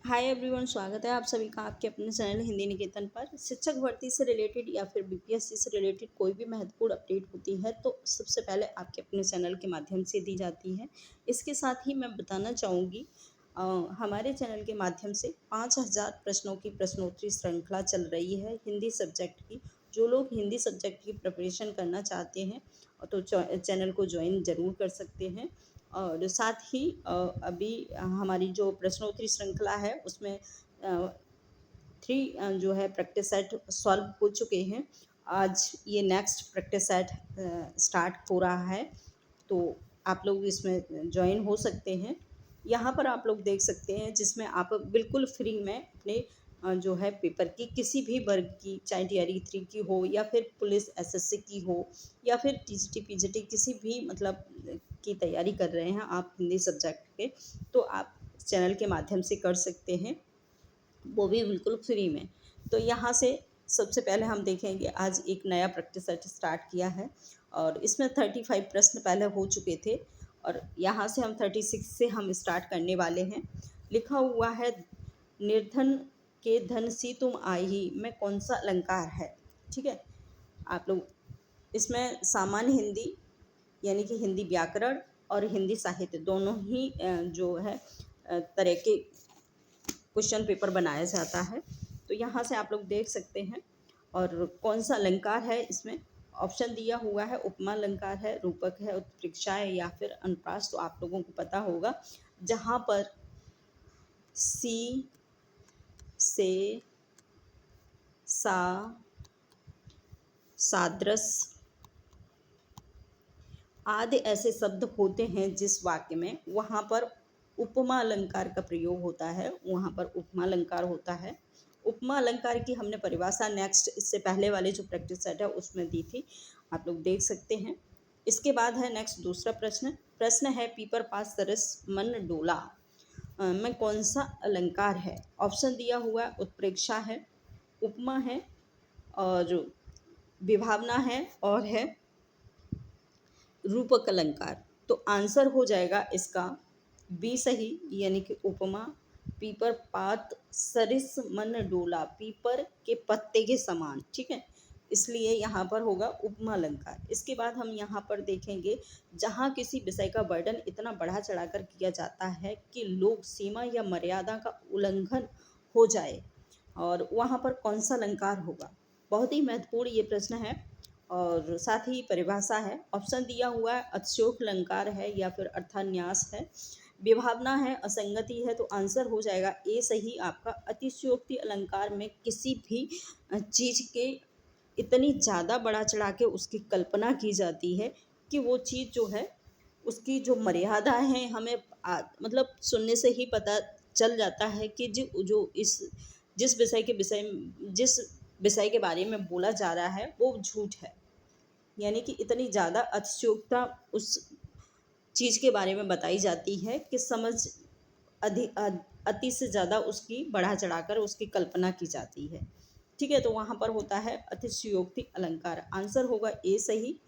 Hi everyone, स्वागत है आप सभी का आपके अपने चैनल हिंदी निकेतन पर। शिक्षक भर्ती से रिलेटेड या फिर बीपीएससी से रिलेटेड कोई भी महत्वपूर्ण अपडेट होती है तो सबसे पहले आपके अपने चैनल के माध्यम से दी जाती है। इसके साथ ही मैं बताना चाहूँगी, हमारे चैनल के माध्यम से 5000 प्रश्नों की प्रश्नोत्तरी श्रृंखला चल रही है हिंदी सब्जेक्ट की। जो लोग हिंदी सब्जेक्ट की प्रिपरेशन करना चाहते हैं तो चैनल को ज्वाइन ज़रूर कर सकते हैं। और साथ ही अभी हमारी जो प्रश्नोत्तरी श्रृंखला है उसमें 3 जो है प्रैक्टिस सेट सॉल्व हो चुके हैं। आज ये नेक्स्ट प्रैक्टिस सेट स्टार्ट हो रहा है, तो आप लोग इसमें ज्वाइन हो सकते हैं। यहाँ पर आप लोग देख सकते हैं जिसमें आप बिल्कुल फ्री में अपने जो है पेपर की किसी भी वर्ग की, चाहे टीआरई 3 की हो या फिर पुलिस एसएससी की हो या फिर टीजीटी पीजीटी किसी भी मतलब की तैयारी कर रहे हैं आप हिंदी सब्जेक्ट के, तो आप चैनल के माध्यम से कर सकते हैं, वो भी बिल्कुल फ्री में। तो यहाँ से सबसे पहले हम देखेंगे, आज एक नया प्रैक्टिस सेट स्टार्ट किया है और इसमें 35 प्रश्न पहले हो चुके थे और यहाँ से हम 36 से हम स्टार्ट करने वाले हैं। लिखा हुआ है, निर्धन के धन सी तुम आई में कौन सा अलंकार है। ठीक है, आप लोग इसमें सामान्य हिंदी यानी कि हिंदी व्याकरण और हिंदी साहित्य दोनों ही जो है तरह के क्वेश्चन पेपर बनाया जाता है। तो यहाँ से आप लोग देख सकते हैं। और कौन सा अलंकार है, इसमें ऑप्शन दिया हुआ है, उपमा अलंकार है, रूपक है, उत्प्रेक्षा है या फिर अनुप्रास। तो आप लोगों को पता होगा, जहाँ पर सी से सा सादृश आदि ऐसे शब्द होते हैं जिस वाक्य में, वहाँ पर उपमा अलंकार का प्रयोग होता है, वहाँ पर उपमा अलंकार होता है। उपमा अलंकार की हमने परिभाषा नेक्स्ट इससे पहले वाले जो प्रैक्टिस सेट है उसमें दी थी, आप लोग देख सकते हैं। इसके बाद है नेक्स्ट दूसरा प्रश्न है, पीपर पास सरस मन डोला में कौन सा अलंकार है। ऑप्शन दिया हुआ है, उत्प्रेक्षा है, उपमा है और विभावना है और है रूपक अलंकार। तो आंसर हो जाएगा इसका बी सही, यानी कि उपमा। पीपर पात सरिस मन डोला, पीपर के पत्ते के समान। ठीक है, इसलिए यहाँ पर होगा उपमा अलंकार। इसके बाद हम यहाँ पर देखेंगे, जहाँ किसी विषय का वर्णन इतना बढ़ा चढ़ाकर किया जाता है कि लोग सीमा या मर्यादा का उल्लंघन हो जाए, और वहाँ पर कौन सा अलंकार होगा। बहुत ही महत्वपूर्ण ये प्रश्न है और साथ ही परिभाषा है। ऑप्शन दिया हुआ है, अतिशयोक्ति अलंकार है या फिर अर्थान्यास है, विभावना है, असंगति है। तो आंसर हो जाएगा ए सही आपका। अतिशयोक्ति अलंकार में किसी भी चीज़ के इतनी ज़्यादा बढ़ा चढ़ा के उसकी कल्पना की जाती है कि वो चीज़ जो है उसकी जो मर्यादा है हमें मतलब सुनने से ही पता चल जाता है कि जिस विषय के बारे में बोला जा रहा है वो झूठ है। यानी कि इतनी ज़्यादा अतिशयोक्ता उस चीज़ के बारे में बताई जाती है कि अति से ज़्यादा उसकी बढ़ा चढ़ाकर उसकी कल्पना की जाती है। ठीक है, तो वहाँ पर होता है अतिशयोक्ति अलंकार। आंसर होगा ए सही।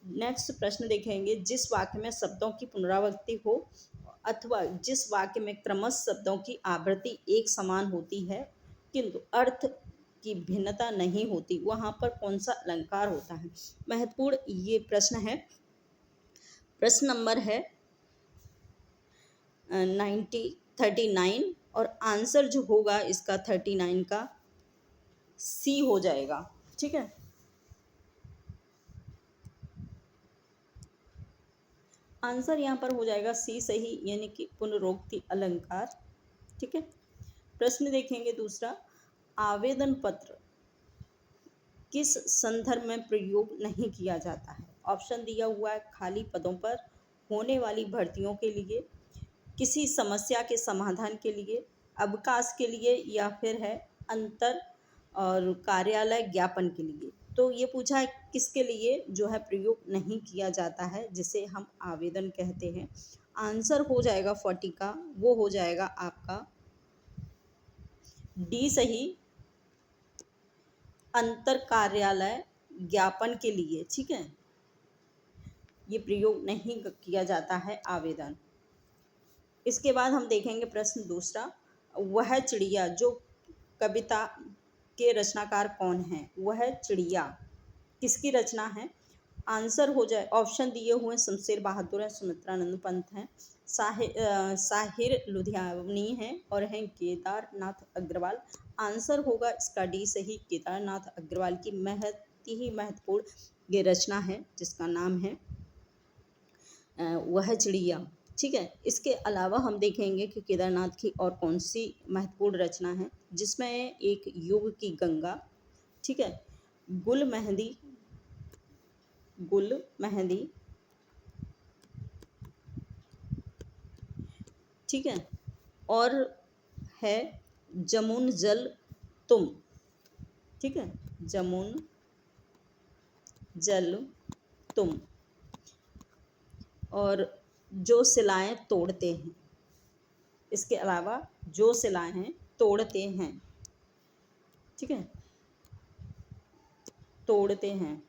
नेक्स्ट प्रश्न देखेंगे, जिस वाक्य में शब्दों की पुनरावृत्ति हो अथवा जिस वाक्य में क्रमश शब्दों की आवृत्ति एक समान होती है किंतु अर्थ की भिन्नता नहीं होती, वहाँ पर कौन सा अलंकार होता है। महत्वपूर्ण ये प्रश्न है। प्रश्न नंबर है 39 और आंसर जो होगा इसका 39 का सी हो जाएगा। ठीक है, आंसर यहाँ पर हो जाएगा सी सही, यानी कि पुनरोक्ति अलंकार। ठीक है, प्रश्न देखेंगे दूसरा, आवेदन पत्र किस संदर्भ में प्रयोग नहीं किया जाता है। ऑप्शन दिया हुआ है, खाली पदों पर, होने वाली भर्तियों के लिए, किसी समस्या के समाधान के लिए, अवकाश के लिए या फिर है अंतर और कार्यालय ज्ञापन के लिए। तो ये पूछा है किसके लिए जो है प्रयोग नहीं किया जाता है, जिसे हम आवेदन कहते हैं। आंसर हो जाएगा 40 का, वो हो जाएगा आपका डी सही, अंतर कार्यालय ज्ञापन के लिए। ठीक है, ये प्रयोग नहीं किया जाता है आवेदन। इसके बाद हम देखेंगे प्रश्न दूसरा, वह चिड़िया जो कविता के रचनाकार कौन है? वह चिड़िया किसकी रचना है? आंसर हो जाए, ऑप्शन दिए हुए शमशेर बहादुर है, सुमित्रानंद पंत हैं, साहिर लुधियानवी हैं और हैं केदारनाथ अग्रवाल। आंसर होगा इसका डी सही, केदारनाथ अग्रवाल की महत्वपूर्ण ये रचना है जिसका नाम है वह चिड़िया। ठीक है, इसके अलावा हम देखेंगे कि केदारनाथ की और कौन सी महत्वपूर्ण रचना है जिसमें एक युग की गंगा, ठीक है, गुल मेहंदी, ठीक है, और है जमुन जल तुम, ठीक है, जमुन जल तुम, और जो सिलाएं तोड़ते हैं। इसके अलावा जो सिलाएं तोड़ते हैं, ठीक है, तोड़ते हैं,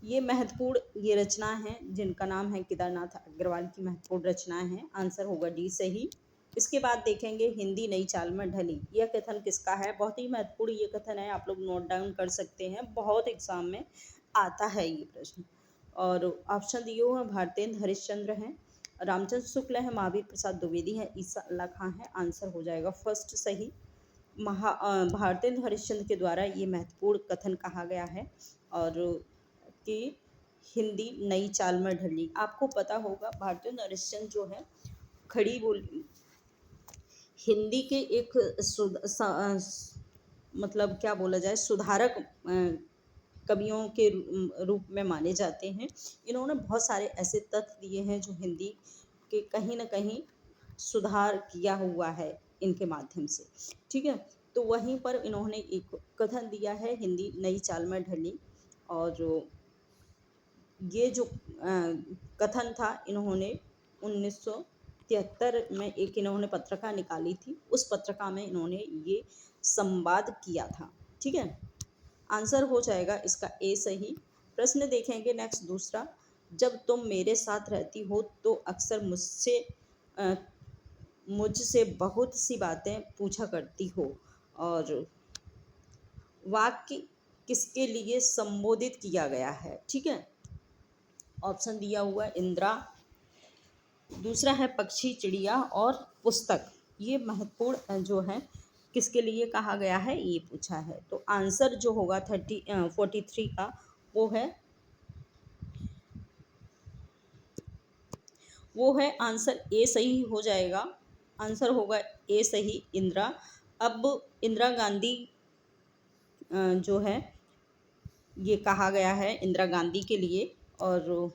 ये महत्वपूर्ण ये रचना है जिनका नाम है केदारनाथ अग्रवाल की महत्वपूर्ण रचनाएं हैं। आंसर होगा डी सही। इसके बाद देखेंगे हिंदी नई चाल में ढली, यह कथन किसका है? बहुत ही महत्वपूर्ण ये कथन है, आप लोग नोट डाउन कर सकते हैं, बहुत एग्जाम में आता है ये प्रश्न। और ऑप्शन दिए हुए भारतेंद्र हरिश्चंद्र हैं, रामचंद्र शुक्ल है, महावीर प्रसाद द्विवेदी है, ईसा अल्लाह खां है। आंसर हो जाएगा फर्स्ट सही। भारतेंद्र हरिश्चंद्र के द्वारा ये महत्वपूर्ण कथन कहा गया है और कि हिंदी नई चाल में ढली। आपको पता होगा भारतेंद्र हरिश्चंद्र जो है खड़ी बोली हिंदी के एक मतलब क्या बोला जाए सुधारक कवियों के रूप में माने जाते हैं। इन्होंने बहुत सारे ऐसे तथ्य दिए हैं जो हिंदी के कहीं ना कहीं सुधार किया हुआ है इनके माध्यम से, ठीक है। तो वहीं पर इन्होंने एक कथन दिया है हिंदी नई चाल में ढली, और ये जो कथन था इन्होंने 1973 में एक इन्होंने पत्रिका निकाली थी, उस पत्रिका में इन्होंने ये संवाद किया था, ठीक है। आंसर हो जाएगा इसका ए सही। प्रश्न देखेंगे नेक्स्ट दूसरा, जब तुम मेरे साथ रहती हो तो अक्सर मुझसे बहुत सी बातें पूछा करती हो, और वाक्य किसके लिए संबोधित किया गया है? ठीक है, ऑप्शन दिया हुआ इंदिरा, दूसरा है पक्षी चिड़िया, और पुस्तक। ये महत्वपूर्ण जो है किसके लिए कहा गया है ये पूछा है। तो आंसर जो होगा 43 का वो है आंसर ए सही हो जाएगा। आंसर होगा ए सही, इंदिरा। अब इंदिरा गांधी जो है ये कहा गया है इंदिरा गांधी के लिए, और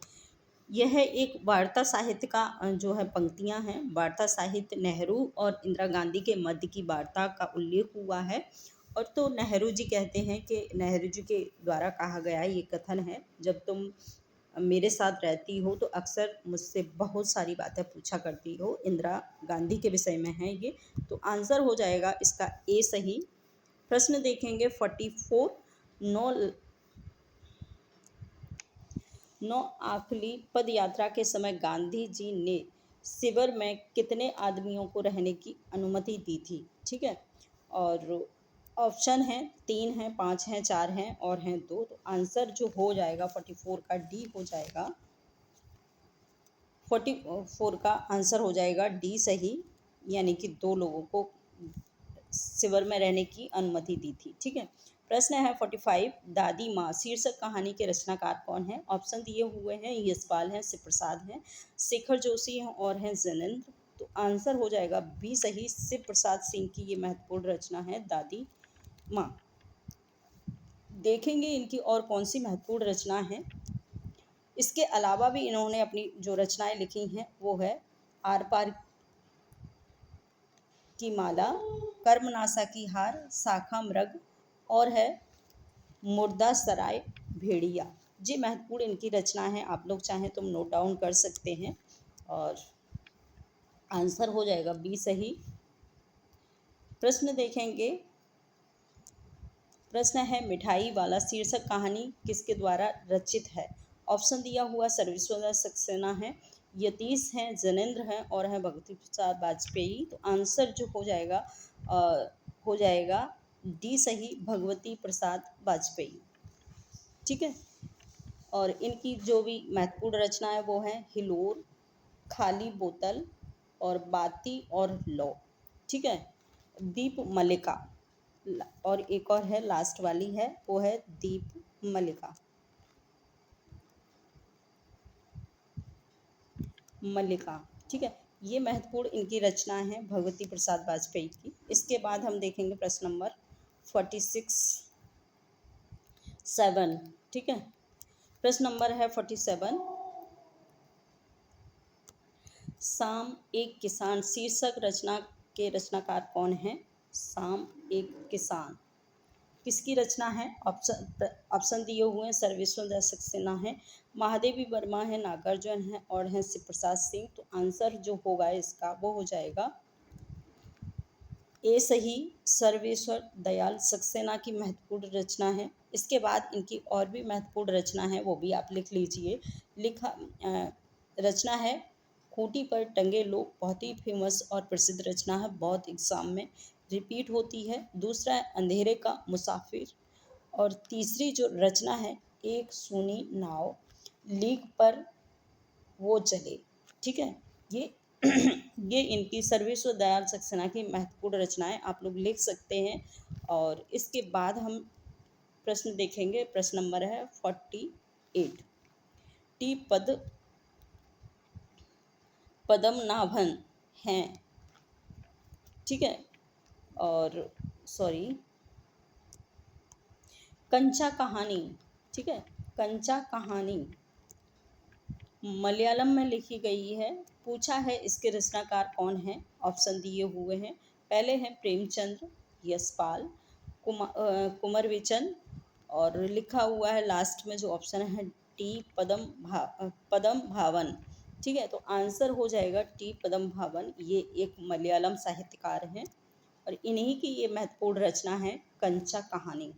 यह एक वार्ता साहित्य का जो है पंक्तियां हैं। वार्ता साहित्य नेहरू और इंदिरा गांधी के मध्य की वार्ता का उल्लेख हुआ है, और तो नेहरू जी कहते हैं कि नेहरू जी के द्वारा कहा गया ये कथन है, जब तुम मेरे साथ रहती हो तो अक्सर मुझसे बहुत सारी बातें पूछा करती हो। इंदिरा गांधी के विषय में है ये, तो आंसर हो जाएगा इसका ए सही। प्रश्न देखेंगे 44, नौ आखिरी पद यात्रा के समय गांधी जी ने शिविर में कितने आदमियों को रहने की अनुमति दी थी? ठीक है, और ऑप्शन है 3 है, 5 है, 4 हैं और हैं 2। तो आंसर जो हो जाएगा 44 का डी हो जाएगा। 44 का आंसर हो जाएगा डी सही, यानी कि 2 लोगों को शिविर में रहने की अनुमति दी थी, ठीक है। प्रश्न है 45, दादी माँ शीर्षक कहानी के रचनाकार कौन है? ऑप्शन दिए हुए हैं यशपाल हैं, शिव प्रसाद हैं, शेखर जोशी हैं और हैं जैनेंद्र। तो आंसर हो जाएगा बी सही, शिव प्रसाद सिंह की ये महत्वपूर्ण रचना है दादी माँ। देखेंगे इनकी और कौन सी महत्वपूर्ण रचना है। इसके अलावा भी इन्होंने अपनी जो रचनाएं लिखी हैं वो है आर पार की माला, कर्मनाशा की हार, शाखा मृग और है मुर्दा सराय भेड़िया। जी महत्वपूर्ण इनकी रचना है, आप लोग चाहें तो नोट डाउन कर सकते हैं, और आंसर हो जाएगा बी सही। प्रश्न देखेंगे, प्रश्न है मिठाई वाला शीर्षक कहानी किसके द्वारा रचित है? ऑप्शन दिया हुआ सर्वेश्वर सक्सेना है, यतीश हैं, जनेंद्र हैं और हैं भगवती प्रसाद वाजपेयी। तो आंसर जो हो जाएगा डी सही, भगवती प्रसाद वाजपेयी। ठीक है। और इनकी जो भी महत्वपूर्ण रचना है वो है हिलोर, खाली बोतल और बाती और लौ। ठीक है। दीप मलिका, और एक और है लास्ट वाली है वो है दीप मलिका। मल्लिका। ठीक है। ये महत्वपूर्ण इनकी रचना है भगवती प्रसाद वाजपेयी की। इसके बाद हम देखेंगे प्रश्न नंबर 47। ठीक है। प्रश्न नंबर है 47। शाम एक किसान शीर्षक रचना के रचनाकार कौन है? शाम एक किसान किसकी रचना है? ऑप्शन दिए हुए हैं, सर्वेश्वर सक्सेना है, महादेवी वर्मा है, नागार्जुन है और है शिव प्रसाद सिंह। तो आंसर जो होगा इसका वो हो जाएगा ए सही, सर्वेश्वर दयाल सक्सेना की महत्वपूर्ण रचना है। इसके बाद इनकी और भी महत्वपूर्ण रचना है वो भी आप लिख लीजिए। रचना है खूंटी पर टंगे लोग, बहुत ही फेमस और प्रसिद्ध रचना है, बहुत एग्जाम में रिपीट होती है। दूसरा है अंधेरे का मुसाफिर, और तीसरी जो रचना है एक सूनी नाव, लीक पर वो चले। ठीक है। ये ये इनकी सर्वेश्वर दयाल सक्सेना की महत्वपूर्ण रचनाएं आप लोग लिख सकते हैं। और इसके बाद हम प्रश्न देखेंगे। प्रश्न नंबर है 48। टी पद्मनाभन हैं। ठीक है। और सॉरी, कंचा कहानी। ठीक है। कंचा कहानी मलयालम में लिखी गई है। पूछा है इसके रचनाकार कौन है? ऑप्शन दिए हुए हैं। पहले हैं प्रेमचंद्र, यशपाल, कुमार विचन, और लिखा हुआ है लास्ट में जो ऑप्शन है टी पदम भावन। ठीक है। तो आंसर हो जाएगा टी पदम भावन। ये एक मलयालम साहित्यकार हैं और इन्हीं की ये महत्वपूर्ण रचना है कंचा कहानी।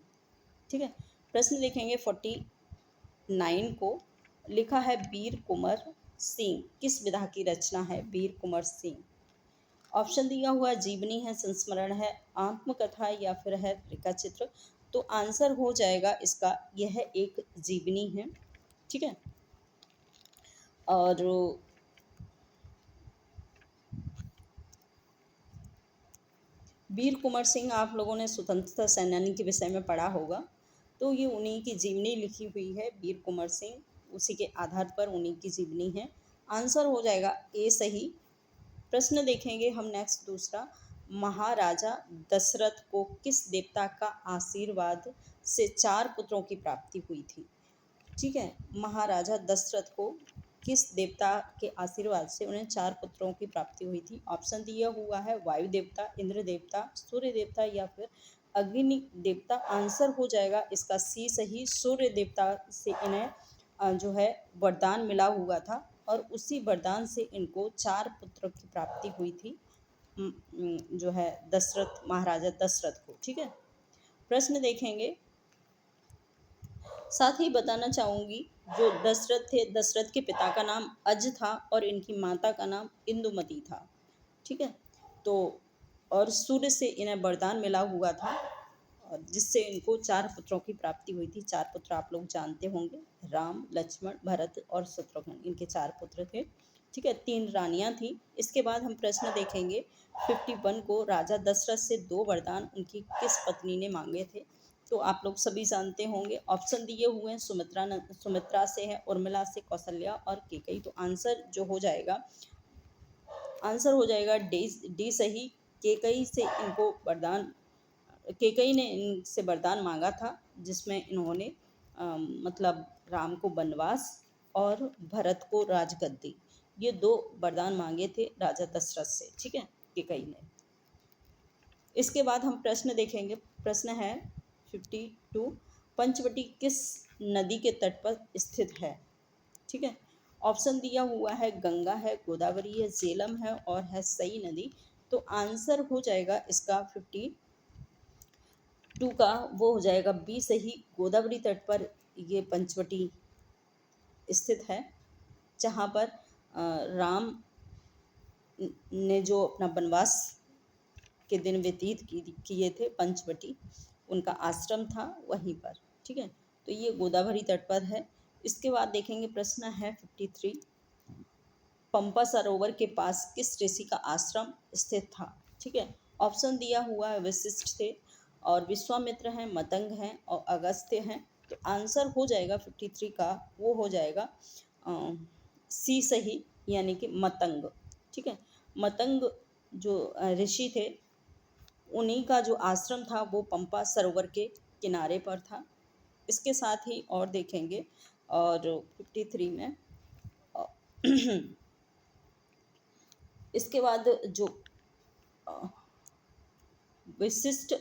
ठीक है। प्रश्न देखेंगे 49 को। लिखा है वीर कुंवर सिंह, किस विधा की रचना है वीर कुंवर सिंह? ऑप्शन दिया हुआ जीवनी है, संस्मरण है, आत्मकथा या फिर है रेखा चित्र। तो आंसर हो जाएगा इसका यह एक जीवनी है। ठीक है। और वीर कुंवर सिंह आप लोगों ने स्वतंत्रता सेनानी के विषय में पढ़ा होगा। तो ये उन्हीं की जीवनी लिखी हुई है वीर कुंवर सिंह, उसी के आधार पर उन्हीं की जीवनी है। आंसर हो जाएगा ए सही। प्रश्न देखेंगे हम नेक्स्ट दूसरा। महाराजा दशरथ को किस देवता का आशीर्वाद से 4 पुत्रों की प्राप्ति हुई थी? ठीक है। महाराजा दशरथ को किस देवता के आशीर्वाद से उन्हें 4 पुत्रों की प्राप्ति हुई थी? ऑप्शन दिया हुआ है वायु देवता, इंद्र देवता, सूर्य देवता या फिर अग्नि देवता। आंसर हो जाएगा इसका सी सही, सूर्य देवता से इन्हें जो है वरदान मिला हुआ था और उसी वरदान से इनको 4 पुत्रों की प्राप्ति हुई थी जो है दशरथ, महाराजा दशरथ को। ठीक है। प्रश्न देखेंगे। साथ ही बताना चाहूँगी जो दशरथ थे, दशरथ के पिता का नाम अज था और इनकी माता का नाम इंदुमती था। ठीक है। तो और सूर्य से इन्हें वरदान मिला हुआ था और जिससे इनको 4 पुत्रों की प्राप्ति हुई थी। 4 पुत्र आप लोग जानते होंगे, राम, लक्ष्मण, भरत और शत्रुघ्न, इनके 4 पुत्र थे। ठीक है। 3 रानियां थी। इसके बाद हम प्रश्न देखेंगे 51 को। राजा दशरथ से 2 वरदान उनकी किस पत्नी ने मांगे थे? तो आप लोग सभी जानते होंगे। ऑप्शन दिए हुए हैं सुमित्रा से है, उर्मिला से, कौशल्या और केकई। तो आंसर जो हो जाएगा, आंसर हो जाएगा डी सही। केकई से इनको वरदान, केकई ने इनसे वरदान मांगा था जिसमें इन्होंने मतलब राम को वनवास और भरत को राजगद्दी, ये 2 वरदान मांगे थे राजा दशरथ से। ठीक है। केकई ने। इसके बाद हम प्रश्न देखेंगे। प्रश्न है 52। पंचवटी किस नदी के तट पर स्थित है? ठीक है। ऑप्शन दिया हुआ है गंगा है, गोदावरी है, झेलम है और है सई नदी। तो आंसर हो जाएगा इसका 52 का वो हो जाएगा बी सही, गोदावरी तट पर ये पंचवटी स्थित है, जहाँ पर राम ने जो अपना वनवास के दिन व्यतीत किए थे पंचवटी, उनका आश्रम था वहीं पर। ठीक है, तो ये गोदावरी तट पर है। इसके बाद देखेंगे प्रश्न है 53, पंपा सरोवर के पास किस ऋषि का आश्रम स्थित था। ठीक है, ऑप्शन दिया हुआ है वशिष्ठ थे, और विश्वामित्र हैं, मतंग हैं और अगस्त्य हैं। तो आंसर हो जाएगा 53 का, वो हो जाएगा सी सही, यानी कि मतंग। ठीक है, मतंग जो ऋषि थे, उन्हीं का जो आश्रम था वो पंपा सरोवर के किनारे पर था। इसके साथ ही और देखेंगे, और 53 में इसके बाद जो विशिष्ट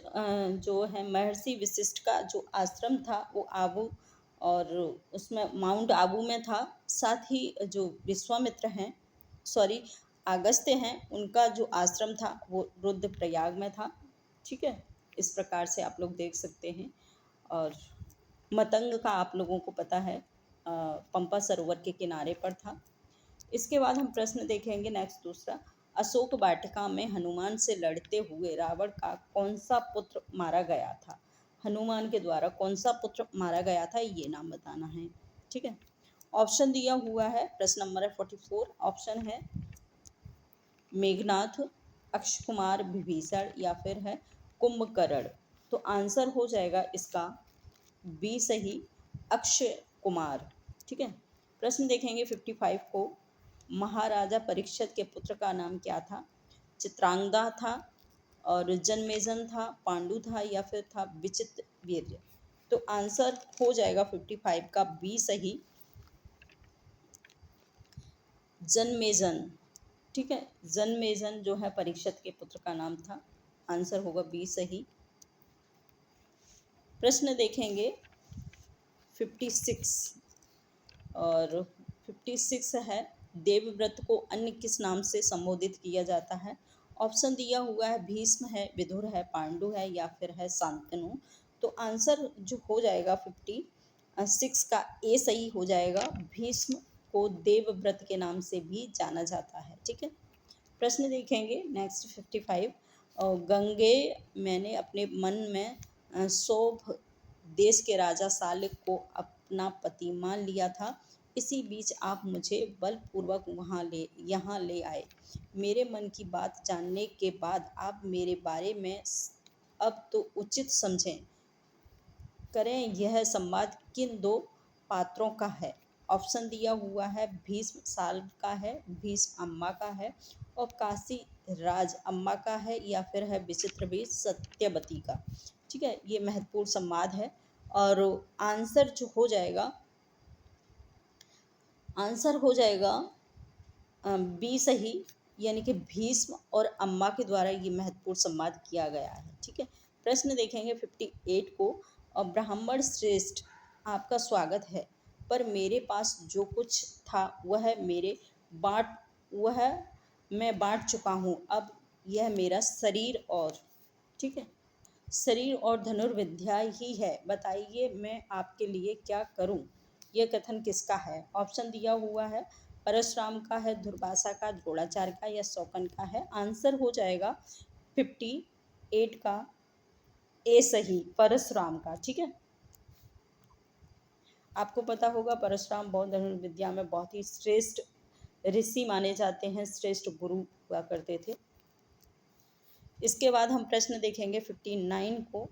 जो है महर्षि विशिष्ट का जो आश्रम था वो आबू, और उसमें माउंट आबू में था। साथ ही जो विश्वामित्र हैं, सॉरी अगस्त्य हैं, उनका जो आश्रम था वो रुद्रप्रयाग में था। ठीक है, इस प्रकार से आप लोग देख सकते हैं। और मतंग का आप लोगों को पता है, पंपा सरोवर के किनारे पर था। इसके बाद हम प्रश्न देखेंगे नेक्स्ट दूसरा, अशोक वाटिका में हनुमान से लड़ते हुए रावण का कौन सा पुत्र मारा गया था। हनुमान के द्वारा कौन सा पुत्र मारा गया था, ये नाम बताना है। ठीक है, ऑप्शन दिया हुआ है, प्रश्न नंबर है 44। ऑप्शन है मेघनाथ, अक्षय कुमार, विभीषण या फिर है कुंभकर्ण। तो आंसर हो जाएगा इसका बी सही, अक्षय कुमार। ठीक है, प्रश्न देखेंगे 55 को, महाराजा परीक्षित के पुत्र का नाम क्या था। चित्रांगदा था, और जनमेजन था, पांडु था या फिर था विचित्र वीर्य। तो आंसर हो जाएगा 55 का बी सही, जनमेजन। ठीक है, जनमेजन जो है परीक्षित के पुत्र का नाम था। आंसर होगा बी सही। प्रश्न देखेंगे 56, और 56 है, देवव्रत को अन्य किस नाम से संबोधित किया जाता है। ऑप्शन दिया हुआ है भीष्म है, विदुर है, पांडु है या फिर है शांतनु। तो आंसर जो हो जाएगा 56 का ए सही हो जाएगा, भीष्म को देवव्रत के नाम से भी जाना जाता है। ठीक है, प्रश्न देखेंगे नेक्स्ट 55, गंगे मैंने अपने मन में सौभ देश के राजा सालिक को अपना पति मान लिया था, इसी बीच आप मुझे बलपूर्वक यहाँ ले आए। मेरे मन की बात जानने के बाद आप मेरे बारे में अब तो उचित समझें करें, यह संवाद किन दो पात्रों का है। ऑप्शन दिया हुआ है भीष्म साल का है, भीष्म अम्मा का है, और काशी राज अम्मा का है या फिर है विचित्र भी सत्यवती का। ठीक है, ये महत्वपूर्ण संवाद है, और आंसर जो हो जाएगा, आंसर हो जाएगा बी सही, यानी कि भीष्म और अम्मा के द्वारा ये महत्वपूर्ण संवाद किया गया है। ठीक है, प्रश्न देखेंगे 58 को, ब्राह्मण श्रेष्ठ आपका स्वागत है, पर मेरे पास जो कुछ था वह मैं बांट चुका हूँ, अब यह मेरा शरीर और, ठीक है, शरीर और धनुर्विद्या ही है, बताइए मैं आपके लिए क्या करूं। यह कथन किसका है। ऑप्शन दिया हुआ है परशुराम का है, दुर्वासा का, द्रोणाचार्य का या शौकन का है। आंसर हो जाएगा 58 का ए सही, परशुराम का। ठीक है, आपको पता होगा परशुराम बौद्ध धनुर्विद्या में बहुत ही श्रेष्ठ ऋषि माने जाते हैं, श्रेष्ठ गुरु हुआ करते थे। इसके बाद हम प्रश्न देखेंगे 59 को।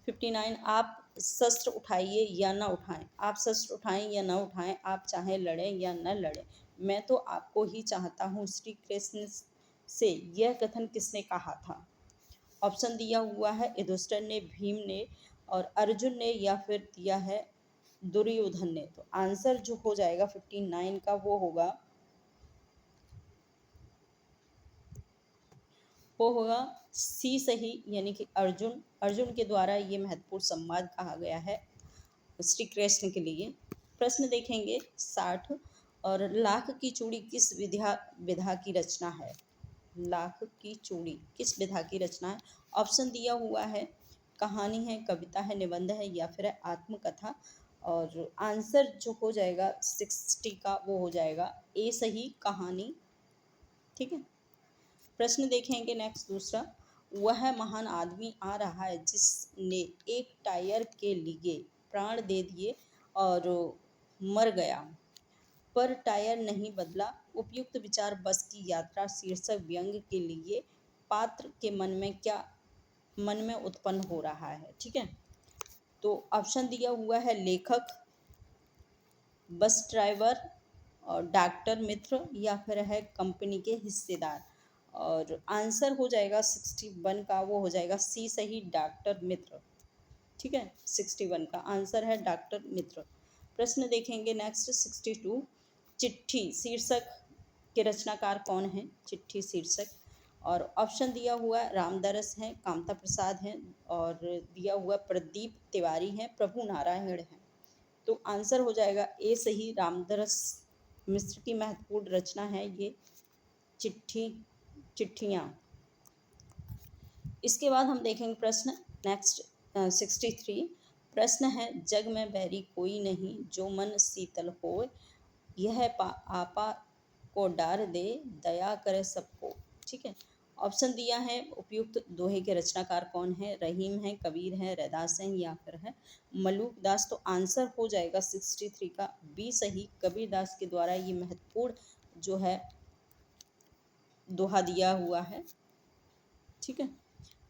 59, आप शस्त्र उठाइए या ना उठाएं। आप शस्त्र उठाएं या ना उठाएं, आप चाहे लड़ें या न लड़ें, मैं तो आपको ही चाहता हूँ, श्री कृष्ण से यह कथन किसने कहा था। ऑप्शन दिया हुआ है युधिष्ठिर ने, भीम ने और अर्जुन ने या फिर दिया है दुर्योधन ने। तो आंसर जो हो जाएगा 59 का वो होगा सी सही, यानी कि अर्जुन के द्वारा ये महत्वपूर्ण संवाद कहा गया है श्री कृष्ण के लिए। प्रश्न देखेंगे 60, और लाख की चूड़ी किस विधा की रचना है। लाख की चूड़ी किस विधा की रचना है। ऑप्शन दिया हुआ है कहानी है, कविता है, निबंध है या फिर है आत्मकथा, और आंसर जो हो जाएगा 60 का वो हो जाएगा ए सही कहानी। ठीक है, प्रश्न देखेंगे नेक्स्ट दूसरा। वह महान आदमी आ रहा है जिसने एक टायर के लिए प्राण दे दिए और मर गया, पर टायर नहीं बदला। उपयुक्त विचार बस की यात्रा शीर्षक व्यंग के लिए पात्र के मन में उत्पन्न हो रहा है। ठीक है, तो ऑप्शन दिया हुआ है लेखक, बस ड्राइवर और डॉक्टर मित्र या फिर है कंपनी के हिस्सेदार। और आंसर हो जाएगा 61 का वो हो जाएगा सी सही डॉक्टर मित्र। ठीक है, 61 का आंसर है डॉक्टर मित्र। प्रश्न देखेंगे नेक्स्ट 62। चिट्ठी शीर्षक के रचनाकार कौन है? चिट्ठी शीर्षक, और ऑप्शन दिया हुआ रामदास हैं, कामता प्रसाद हैं और दिया हुआ प्रदीप तिवारी हैं, प्रभु नारायण हैं। तो आंसर हो जाएगा ए सही रामदास मिश्र की महत्वपूर्ण रचना है ये चिट्ठियाँ। इसके बाद हम देखेंगे प्रश्न नेक्स्ट 63। प्रश्न है जग में बैरी कोई नहीं जो मन शीतल हो, यह आपा को डार दे दया करे सबको। ठीक है, ऑप्शन दिया है उपयुक्त दोहे के रचनाकार कौन है? रहीम है, कबीर है, रैदास है या फिर है मलूक दास। तो आंसर हो जाएगा 63 का बी सही कबीर दास के द्वारा ये महत्वपूर्ण जो है दोहा दिया हुआ है। ठीक है,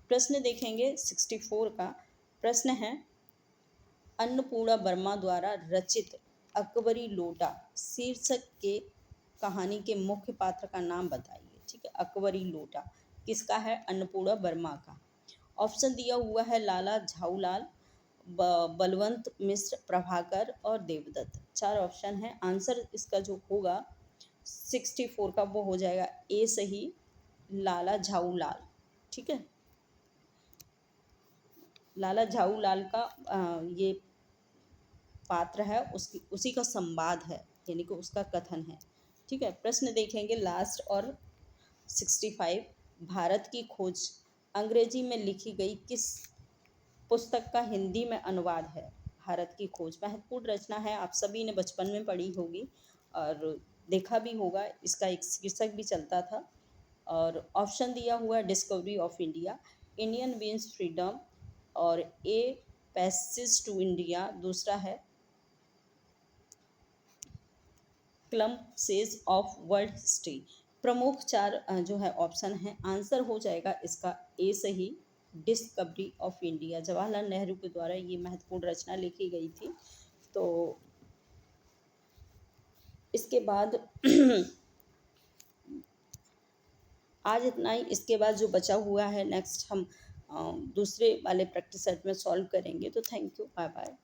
प्रश्न देखेंगे 64 का। प्रश्न है अन्नपूर्णा वर्मा द्वारा रचित अकबरी लोटा शीर्षक के कहानी के मुख्य पात्र का नाम बताइए। ठीक है, अकबरी लोटा किसका है? अन्नपूर्णा वर्मा का। ऑप्शन दिया हुआ है लाला झाऊलाल, बलवंत मिश्र, प्रभाकर और देवदत्त। 4 ऑप्शन है। आंसर इसका जो होगा 64 का वो हो जाएगा ए सही लाला झाऊलाल। ठीक है, लाला झाऊलाल का ये पात्र है, उसी का संवाद है, यानी कि उसका कथन है। ठीक है, प्रश्न देखेंगे लास्ट और 65। भारत की खोज अंग्रेजी में लिखी गई किस पुस्तक का हिंदी में अनुवाद है? भारत की खोज महत्वपूर्ण रचना है, आप सभी ने बचपन में पढ़ी होगी और देखा भी होगा, इसका एक शीर्षक भी चलता था। और ऑप्शन दिया हुआ है discovery of India, Indian means freedom और ए पैसेज टू इंडिया, दूसरा है ग्लिम्प्सेस ऑफ वर्ल्ड हिस्ट्री। प्रमुख 4 जो है ऑप्शन है। आंसर हो जाएगा इसका ए सही discovery of India. Jawaharlal Nehru के द्वारा ये महत्वपूर्ण रचना लिखी गई थी। तो इसके बाद आज इतना ही। इसके बाद जो बचा हुआ है नेक्स्ट हम दूसरे वाले प्रैक्टिस सेट में सॉल्व करेंगे। तो थैंक यू, बाय बाय।